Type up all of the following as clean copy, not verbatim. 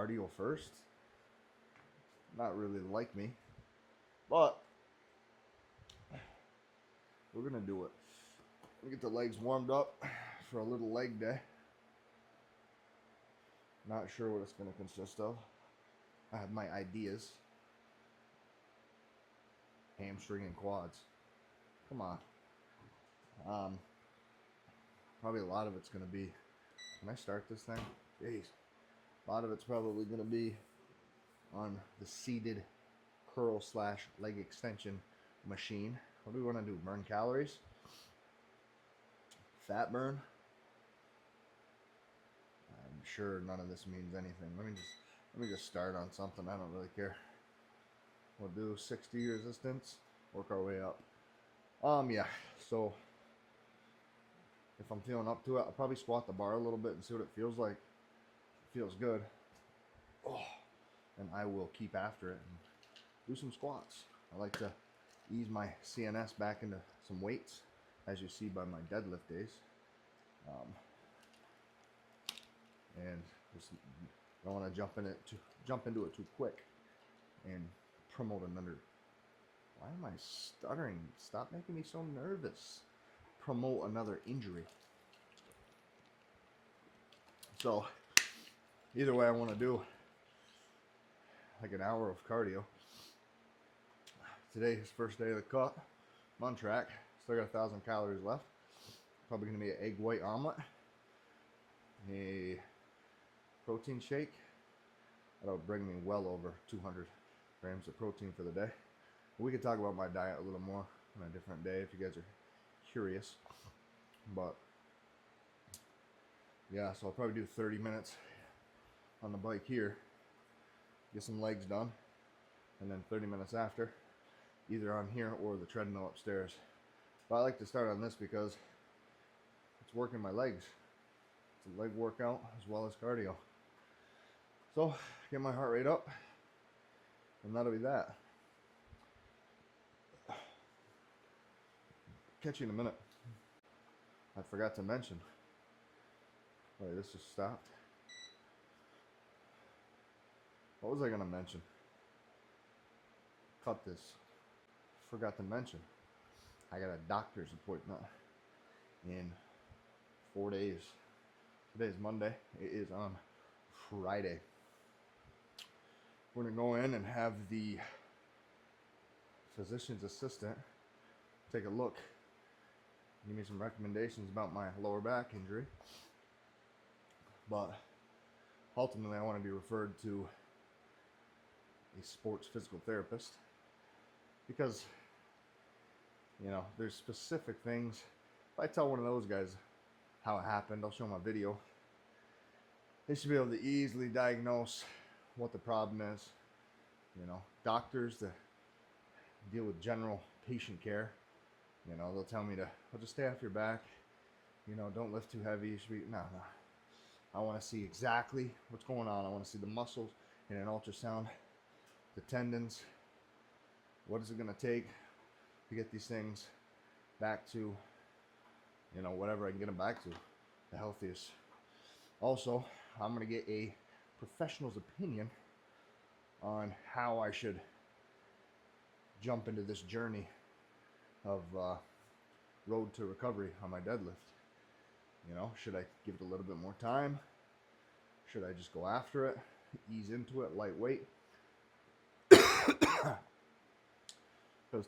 cardio first. Not really like me, but we're gonna do it. Get the legs warmed up for a little leg day. Not sure what it's gonna consist of. I have my ideas. Hamstring and quads. Come on. Probably a lot of it's gonna be. Can I start this thing? Jeez. A lot of it's probably gonna be on the seated curl / leg extension machine. What do we want to do? Burn calories? Fat burn? I'm sure none of this means anything. Let me just start on something. I don't really care. We'll do 60 resistance, work our way up. Yeah, so if I'm feeling up to it, I'll probably squat the bar a little bit and see what it feels like. If it feels good. Oh, and I will keep after it and do some squats. I like to ease my CNS back into some weights, as you see by my deadlift days. And just don't want to jump into it too quick and promote another. Why am I stuttering? Stop making me so nervous. Promote another injury. So either way, I want to do like an hour of cardio. Today is first day of the cut. I'm on track. Still got 1,000 calories left. Probably gonna be an egg white omelet, a protein shake. That'll bring me well over 200 grams of protein for the day. We could talk about my diet a little more on a different day if you guys are curious. But yeah, so I'll probably do 30 minutes on the bike here, get some legs done, and then 30 minutes after, either on here or the treadmill upstairs. But I like to start on this because it's working my legs. It's a leg workout as well as cardio. So get my heart rate up, and that'll be that. Catch you in a minute. I forgot to mention. Wait, this just stopped. What was I gonna mention? Cut this. Forgot to mention. I got a doctor's appointment in 4 days. Today's Monday. It is on Friday. We're gonna go in and have the physician's assistant take a look, give me some recommendations about my lower back injury. But ultimately, I want to be referred to a sports physical therapist because, you know, there's specific things. If I tell one of those guys how it happened, I'll show them a video. They should be able to easily diagnose what the problem is. You know, doctors that deal with general patient care, you know, they'll tell me to, well, just stay off your back. You know, don't lift too heavy. You should be, no. I want to see exactly what's going on. I want to see the muscles in an ultrasound, the tendons. What is it going to take to get these things back to, you know, whatever I can get them back to, the healthiest. Also, I'm going to get a professional's opinion on how I should jump into this journey of road to recovery on my deadlift. You know, should I give it a little bit more time? Should I just go after it, ease into it, lightweight? Because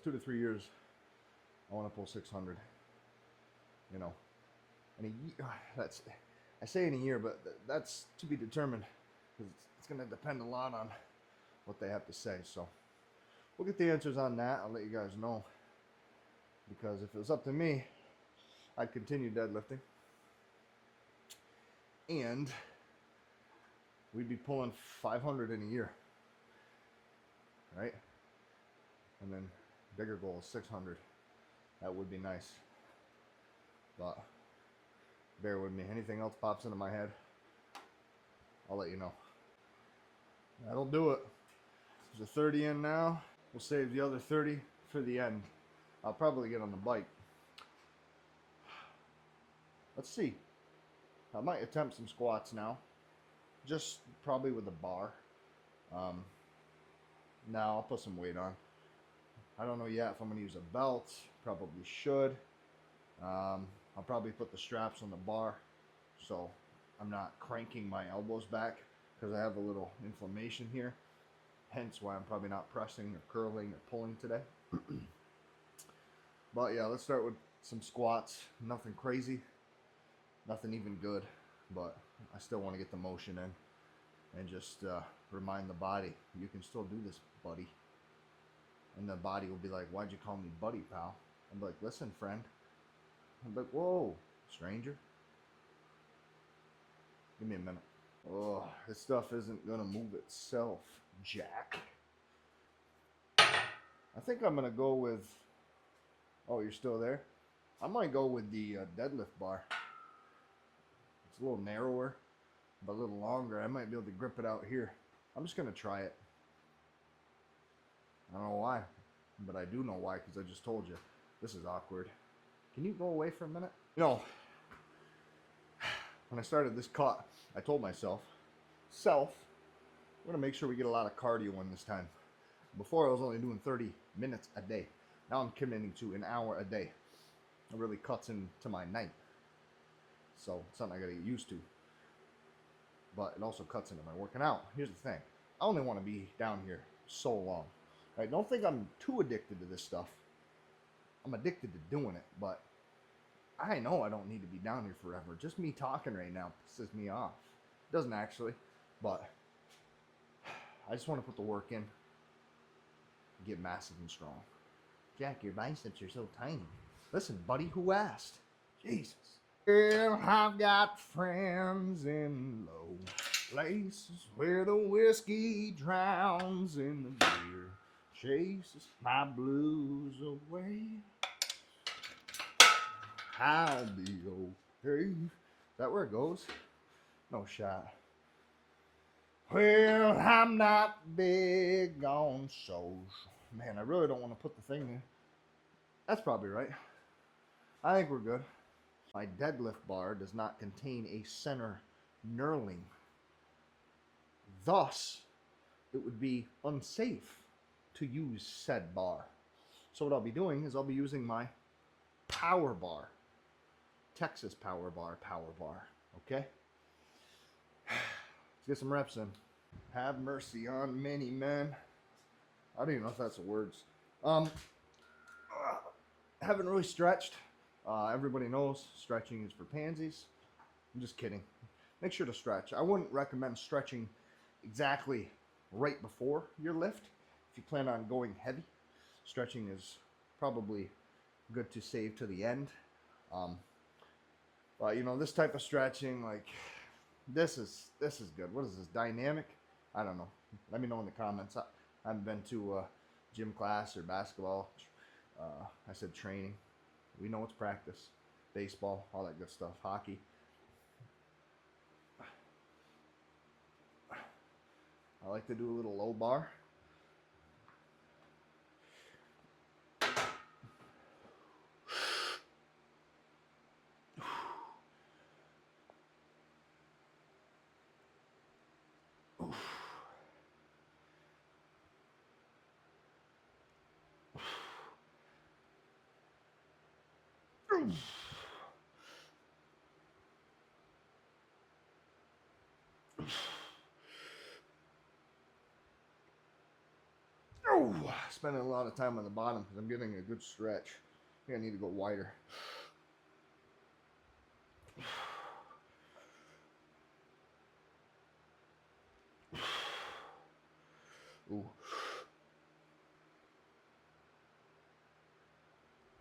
2 to 3 years, I want to pull 600. You know, in a year, that's, I say in a year, but that's to be determined because it's going to depend a lot on what they have to say. So we'll get the answers on that. I'll let you guys know, because if it was up to me, I'd continue deadlifting and we'd be pulling 500 in a year, right? And then bigger goal is 600. That would be nice, but bear with me. Anything else pops into my head, I'll let you know. That'll do it. There's a 30 in now. We'll save the other 30 for the end. I'll probably get on the bike. Let's see. I might attempt some squats now. just probably with a bar. Now I'll put some weight on. I don't know yet if I'm going to use a belt. Probably should. I'll probably put the straps on the bar so I'm not cranking my elbows back because I have a little inflammation here. Hence why I'm probably not pressing or curling or pulling today. But yeah, let's start with some squats. Nothing crazy. Nothing even good. But I still want to get the motion in and just remind the body, you can still do this, buddy. And the body will be like, why'd you call me buddy, pal? I'm like, listen, friend. I'm like, whoa, stranger. Give me a minute. Oh, this stuff isn't gonna move itself, Jack. I think I'm gonna go with, oh, you're still there? I might go with the deadlift bar. It's a little narrower, but a little longer. I might be able to grip it out here. I'm just gonna try it. I don't know why, but I do know why, because I just told you. This is awkward. Can you go away for a minute? You know, when I started this cut, I told myself, we're gonna make sure we get a lot of cardio in this time. Before I was only doing 30 minutes a day. Now I'm committing to an hour a day. It really cuts into my night. So it's something I gotta get used to. But it also cuts into my working out. Here's the thing. I only want to be down here so long. Right? Don't think I'm too addicted to this stuff. I'm addicted to doing it, but I know I don't need to be down here forever. Just me talking right now pisses me off. It doesn't actually, but I just want to put the work in. Get massive and strong. Jack, your biceps are so tiny. Listen, buddy, who asked? Jesus. Well, I've got friends in low places where the whiskey drowns in the beer, chases my blues away. I'll be okay. Is that where it goes? No shot. Well, I'm not big on social. Man, I really don't want to put the thing there. That's probably right. I think we're good. My deadlift bar does not contain a center knurling. Thus, it would be unsafe to use said bar. So what I'll be doing is I'll be using my power bar. Texas power bar. Okay? Let's get some reps in. Have mercy on many men. I don't even know if that's the words. Haven't really stretched. Everybody knows stretching is for pansies. I'm just kidding. Make sure to stretch. I wouldn't recommend stretching exactly right before your lift. If you plan on going heavy, stretching is probably good to save to the end. But you know, this type of stretching, like this is good. What is this, dynamic? I don't know. Let me know in the comments. I haven't been to a gym class or basketball. I said training. We know it's practice. Baseball, all that good stuff. Hockey. I like to do a little low bar. Spending a lot of time on the bottom because I'm getting a good stretch. I think I need to go wider. Ooh.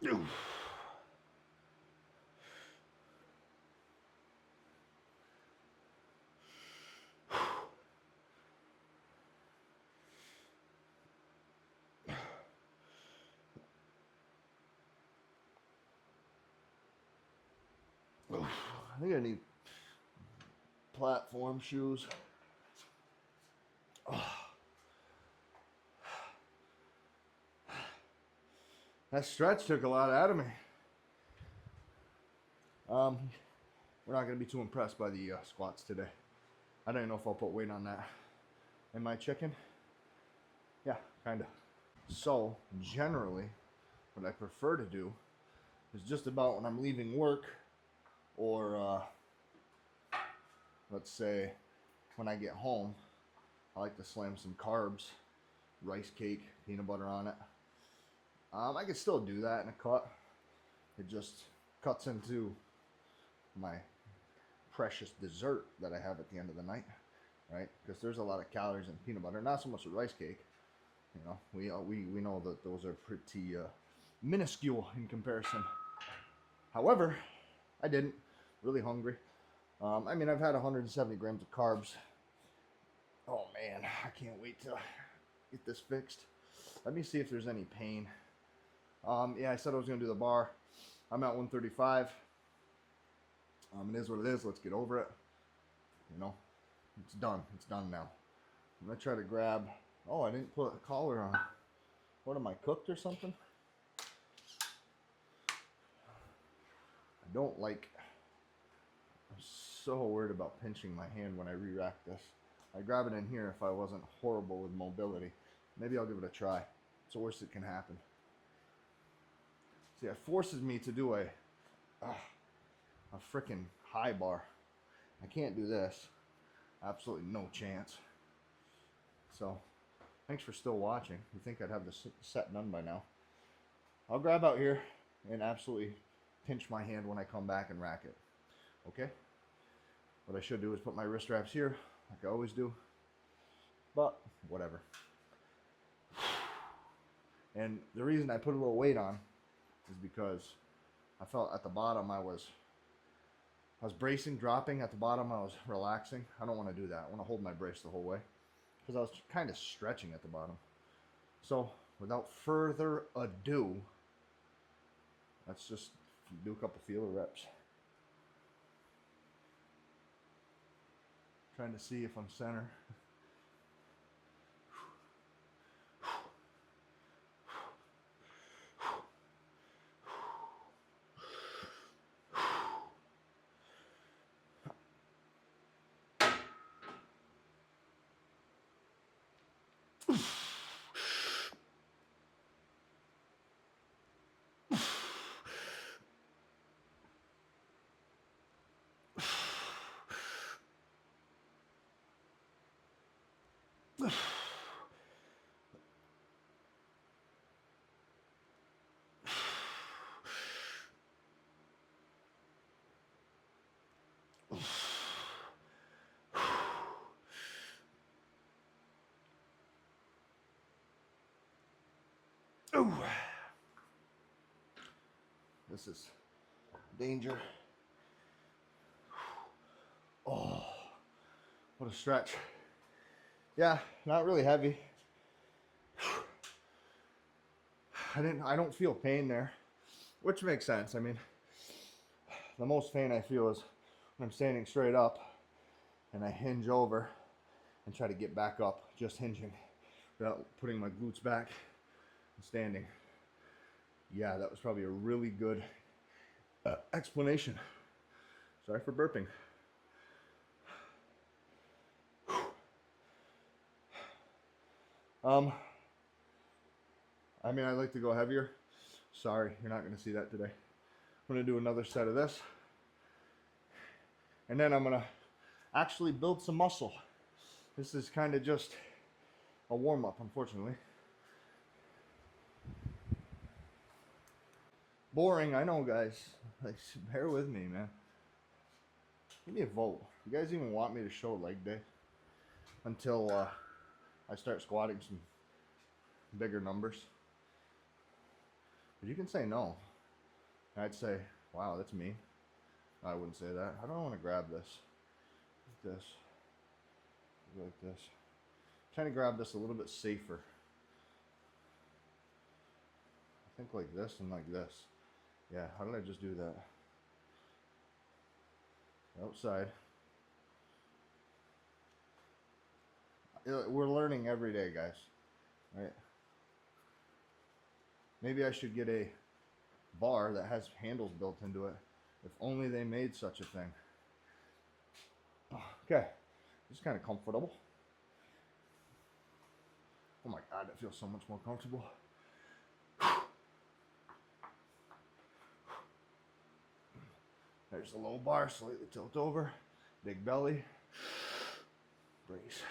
Ooh. I think I need platform shoes. That stretch took a lot out of me. We're not going to be too impressed by the squats today. I don't even know if I'll put weight on that. Am I chicken? Yeah, kind of. So generally, what I prefer to do is just about when I'm leaving work, or let's say when I get home, I like to slam some carbs, rice cake, peanut butter on it. I can still do that in a cut. It just cuts into my precious dessert that I have at the end of the night, right? Because there's a lot of calories in peanut butter, not so much the rice cake. You know, we know that those are pretty minuscule in comparison. However, I didn't. Really hungry. I mean, I've had 170 grams of carbs. Oh man, I can't wait to get this fixed. Let me see if there's any pain. Yeah, I said I was gonna do the bar. I'm at 135. It is what it is. Let's get over it. You know, it's done. It's done now. I'm gonna try to grab. Oh, I didn't put a collar on. What am I, cooked or something? I don't like. I'm so worried about pinching my hand when I re-rack this. I'd grab it in here if I wasn't horrible with mobility. Maybe I'll give it a try. It's the worst that can happen. See, it forces me to do a freaking high bar. I can't do this. Absolutely no chance. So, thanks for still watching. You think I'd have this set done by now. I'll grab out here and absolutely pinch my hand when I come back and rack it. Okay? What I should do is put my wrist wraps here, like I always do. But, whatever. And the reason I put a little weight on is because I felt at the bottom I was bracing, dropping. At the bottom I was relaxing. I don't want to do that. I want to hold my brace the whole way because I was kind of stretching at the bottom. So without further ado, let's just do a couple feeler reps. Trying to see if I'm center. Ooh. This is danger. Oh, what a stretch. Yeah, not really heavy. I don't feel pain there, which makes sense. I mean, the most pain I feel is when I'm standing straight up and I hinge over and try to get back up, just hinging without putting my glutes back and standing. Yeah, that was probably a really good explanation. Sorry for burping. I mean, I'd like to go heavier. Sorry, you're not going to see that today. I'm going to do another set of this. And then I'm going to actually build some muscle. This is kind of just a warm-up, unfortunately. Boring, I know, guys. Like, bear with me, man. Give me a vote. You guys even want me to show leg day until I start squatting some bigger numbers? But you can say no. I'd say, wow, that's mean. I wouldn't say that. I don't want to grab this. Like this. Like this. I'm trying to grab this a little bit safer. I think like this and like this. Yeah, how did I just do that? Outside. We're learning every day, guys. Right? Maybe I should get a bar that has handles built into it. If only they made such a thing. Okay, Just kind of comfortable. Oh my God, that feels so much more comfortable. There's the low bar, slightly tilt over, big belly, brace.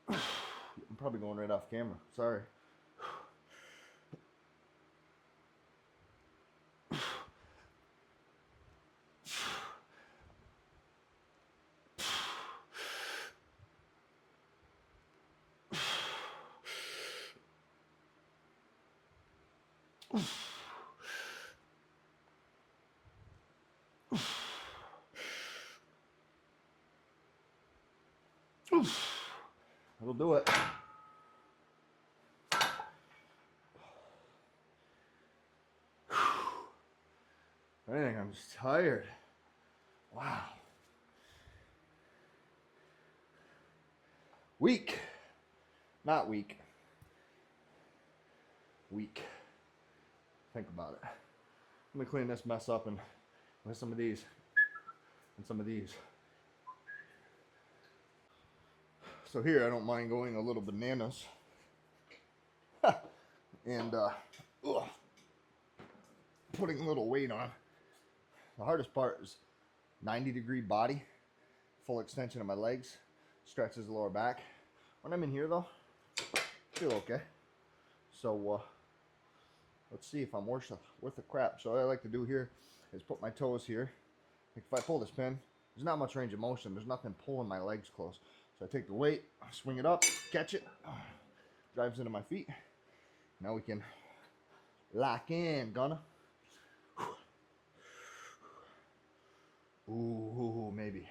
I'm probably going right off camera, sorry. That'll do it. Anything, I'm just tired. Wow. Weak. Not weak. Weak. Think about it. Let me clean this mess up and with some of these and some of these. So here I don't mind going a little bananas and putting a little weight on. The hardest part is 90-degree body, full extension of my legs, stretches the lower back. When I'm in here though, I feel okay. So let's see if I'm worth the crap. So what I like to do here is put my toes here. Like if I pull this pin, there's not much range of motion. There's nothing pulling my legs close. So I take the weight, swing it up, catch it, drives into my feet. Now we can lock in, gonna. Ooh, maybe.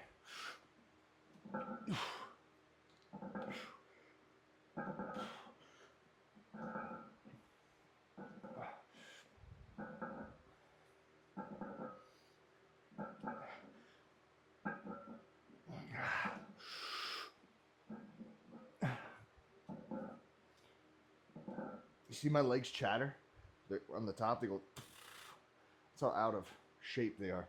You see my legs chatter? They're on the top, they go. That's how out of shape they are.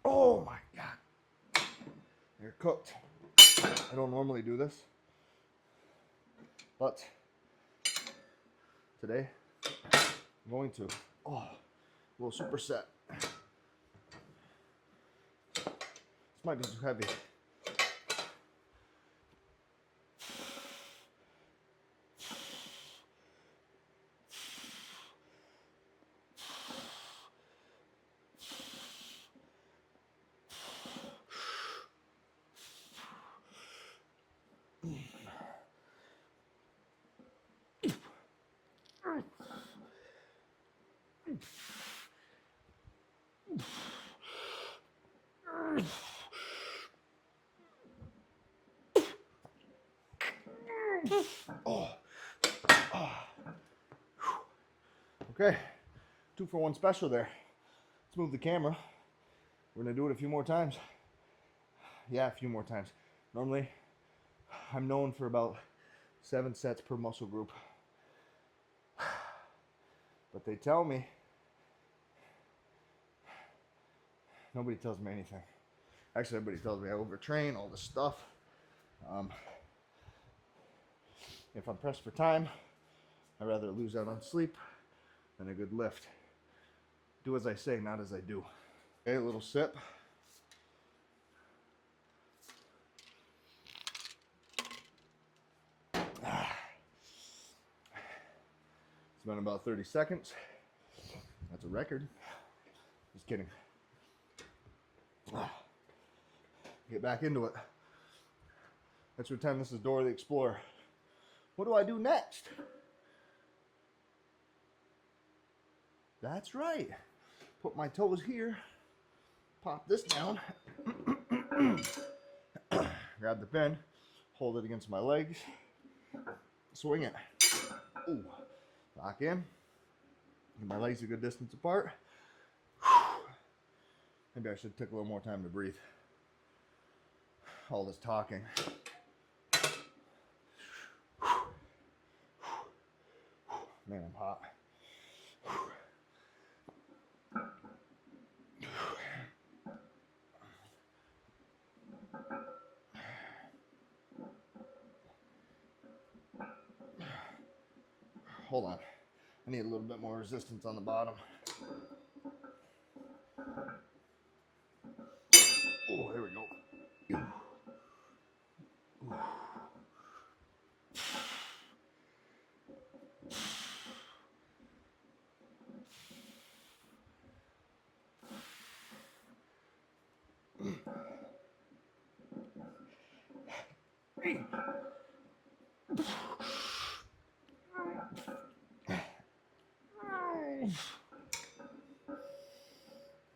Oh my God. They're cooked. I don't normally do this, but today I'm going to. Oh, a little superset. This might be too heavy. Oh. Oh. Okay, 2-for-1 special there. Let's move the camera. We're gonna do it a few more times. Yeah, a few more times. Normally, I'm known for about 7 sets per muscle group. But they tell me, nobody tells me anything. Actually, everybody tells me I overtrain, all this stuff. If I'm pressed for time, I'd rather lose out on sleep than a good lift. Do as I say, not as I do. Okay, a little sip. It's been about 30 seconds. That's a record. Just kidding. Get back into it. Let's pretend this is Dora the Explorer. What do I do next? That's right. Put my toes here. Pop this down. Grab the pin. Hold it against my legs. swing it. Ooh, lock in. Get my legs a good distance apart. Maybe I should take a little more time to breathe. All this talking. Man, I'm hot. Hold on. I need a little bit more resistance on the bottom. Oh, there we go.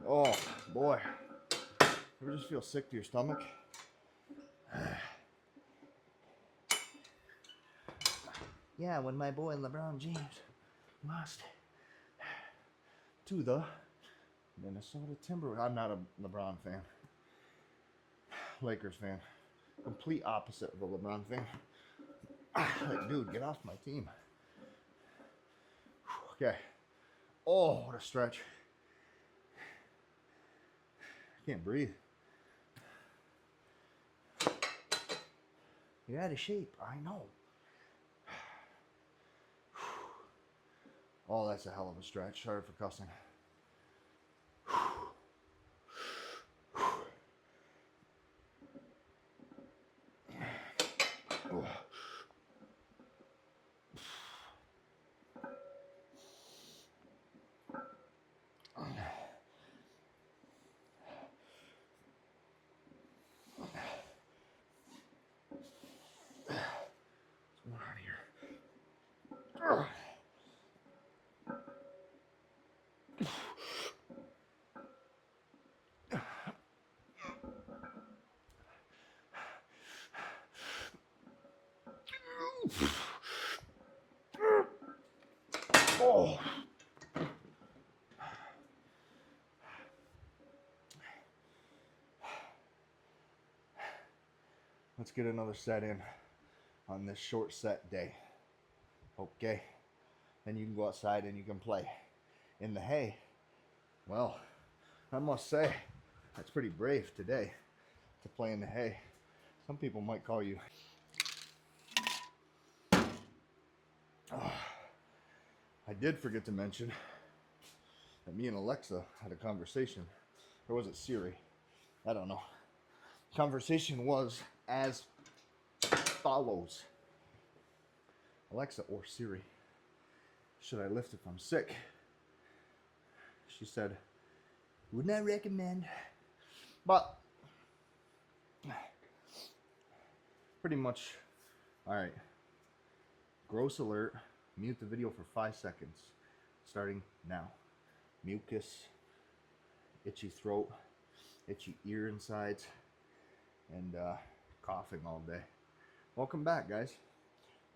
Oh boy, ever just feel sick to your stomach? Yeah, when my boy LeBron James lost to the Minnesota Timberwolves. I'm not a LeBron fan. Lakers fan. Complete opposite of a LeBron fan. Like, dude, get off my team. Okay. Oh, what a stretch. I can't breathe. You're out of shape. I know. Oh, that's a hell of a stretch. Sorry for cussing. Oh. Let's get another set in on this short set day. Okay. Then you can go outside and you can play in the hay. Well, I must say, that's pretty brave today to play in the hay. Some people might call you. I did forget to mention that me and Alexa had a conversation. Or was it Siri? I don't know. Conversation was as follows. Alexa or Siri, should I lift if I'm sick? She said, would not recommend. But pretty much, all right. Gross alert. Mute the video for 5 seconds. Starting now. Mucus, itchy throat, itchy ear insides, and coughing all day. Welcome back, guys.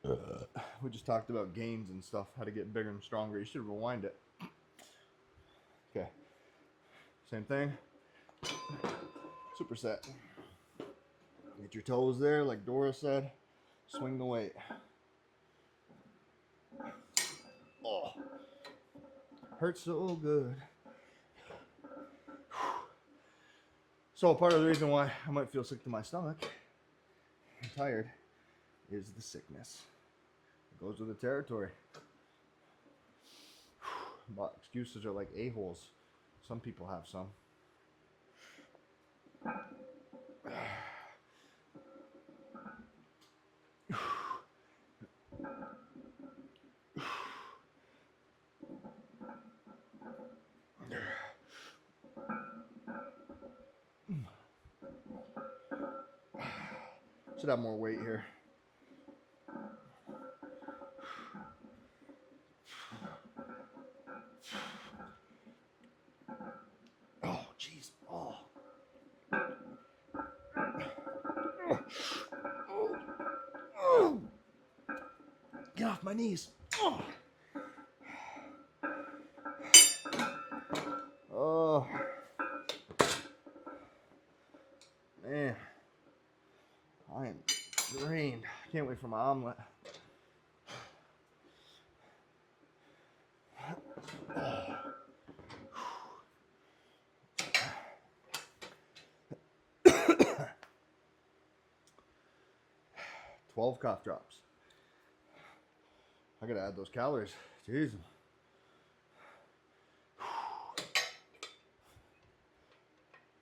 We just talked about gains and stuff, how to get bigger and stronger. You should rewind it. Okay. Same thing. Superset. Get your toes there, like Dora said. Swing the weight. Oh, hurts so good. So part of the reason why I might feel sick to my stomach, I'm tired, is the sickness. It goes with the territory. But excuses are like a-holes. Some people have some. Should have more weight here. Oh, jeez. Oh. my knees. Oh. Oh. Man. I am drained. I can't wait for my omelet. 12 cough drops. I gotta add those calories. Jeez.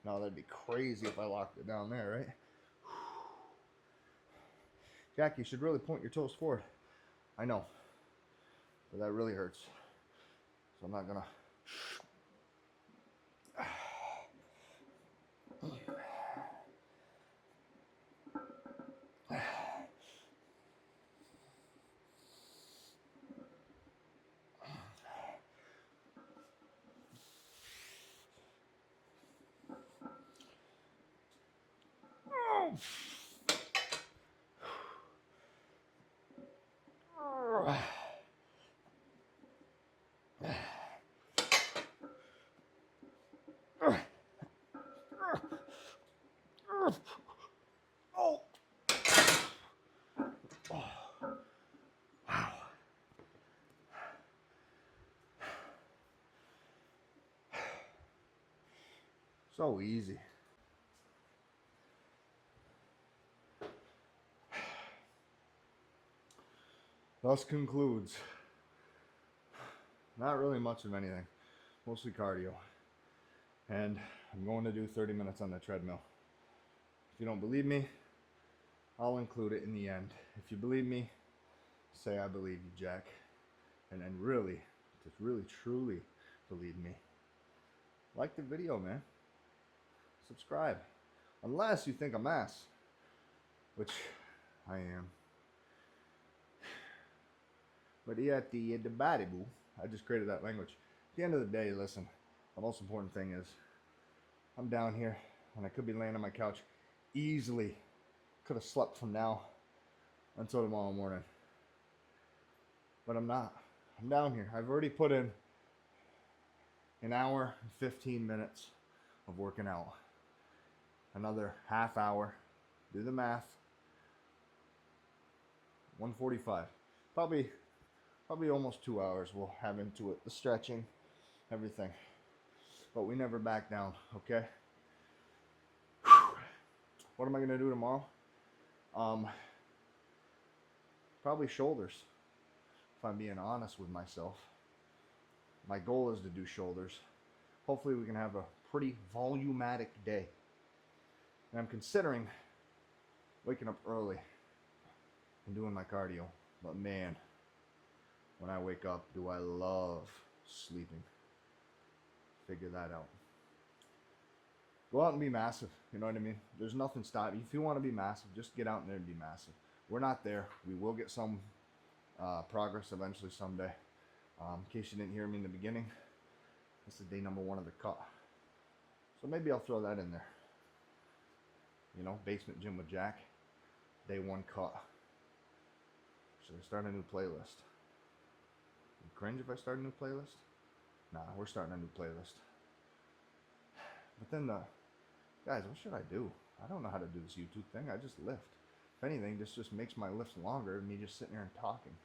No, that'd be crazy if I locked it down there, right? Jack, you should really point your toes forward. I know, but that really hurts. So I'm not gonna. Oh. Wow. So easy. Thus concludes not really much of anything, mostly cardio. And I'm going to do 30 minutes on the treadmill. If you don't believe me, I'll include it in the end. If you believe me, say I believe you, Jack. And then really, just really truly believe me, like the video, man. Subscribe. Unless you think I'm ass, which I am. But yeah, at the body boo. I just created that language. At the end of the day, listen, the most important thing is I'm down here and I could be laying on my couch easily. Could have slept from now until tomorrow morning. But I'm not. I'm down here. I've already put in an hour and 15 minutes of working out. Another half hour. Do the math. 145. Probably almost 2 hours we'll have into it. The stretching, everything. But we never back down, okay? What am I gonna do tomorrow? Probably shoulders, if I'm being honest with myself. My goal is to do shoulders. Hopefully we can have a pretty volumatic day. And I'm considering waking up early and doing my cardio. But man, when I wake up, do I love sleeping. Figure that out. Go out and be massive. You know what I mean? There's nothing stopping you. If you want to be massive, just get out there and be massive. We're not there. We will get some progress eventually someday. In case you didn't hear me in the beginning, this is day number 1 of the cut. So maybe I'll throw that in there. You know, basement gym with Jack, day 1 cut. Should I start a new playlist? You cringe if I start a new playlist? Nah, we're starting a new playlist. But then guys, what should I do? I don't know how to do this YouTube thing. I just lift. If anything, this just makes my lifts longer than me just sitting there and talking.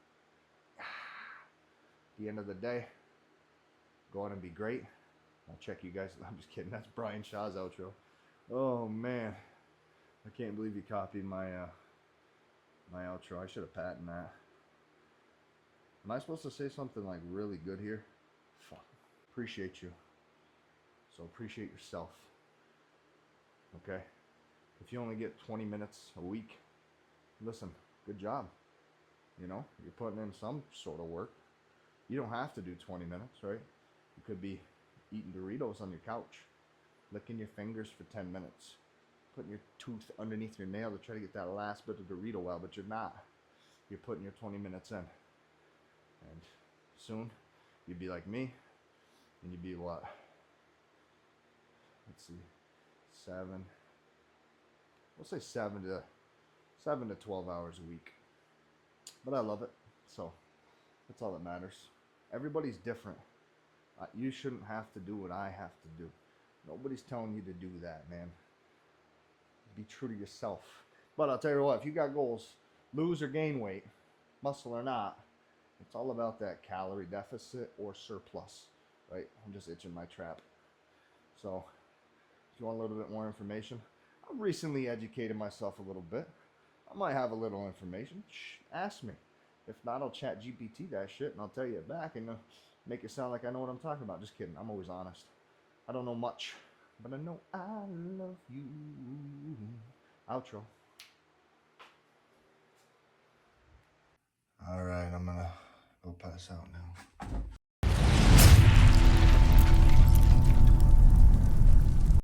At the end of the day, go out and be great. I'll check you guys. I'm just kidding. That's Brian Shaw's outro. Oh man, I can't believe you copied my my outro. I should have patented that. Am I supposed to say something like really good here? Fuck. Appreciate you. So appreciate yourself. Okay? If you only get 20 minutes a week, listen, good job. You know, you're putting in some sort of work. You don't have to do 20 minutes, right? You could be eating Doritos on your couch, licking your fingers for 10 minutes, putting your tooth underneath your nail to try to get that last bit of Dorito out, but you're not. You're putting your 20 minutes in. And soon, you'd be like me, and you'd be what? Let's see, 7. We'll say 7 to 12 hours a week. But I love it. So That's all that matters. Everybody's different. You shouldn't have to do what I have to do. Nobody's telling you to do that, man. Be true to yourself. But I'll tell you what, if you got goals, lose or gain weight, muscle or not, it's all about that calorie deficit or surplus, right? I'm just itching my trap. So, if you want a little bit more information, I've recently educated myself a little bit. I might have a little information. Ask me. If not, I'll chat GPT that shit and I'll tell you it back and make it sound like I know what I'm talking about. Just kidding. I'm always honest. I don't know much, but I know I love you. Outro. All right, I'm gonna go pass out now.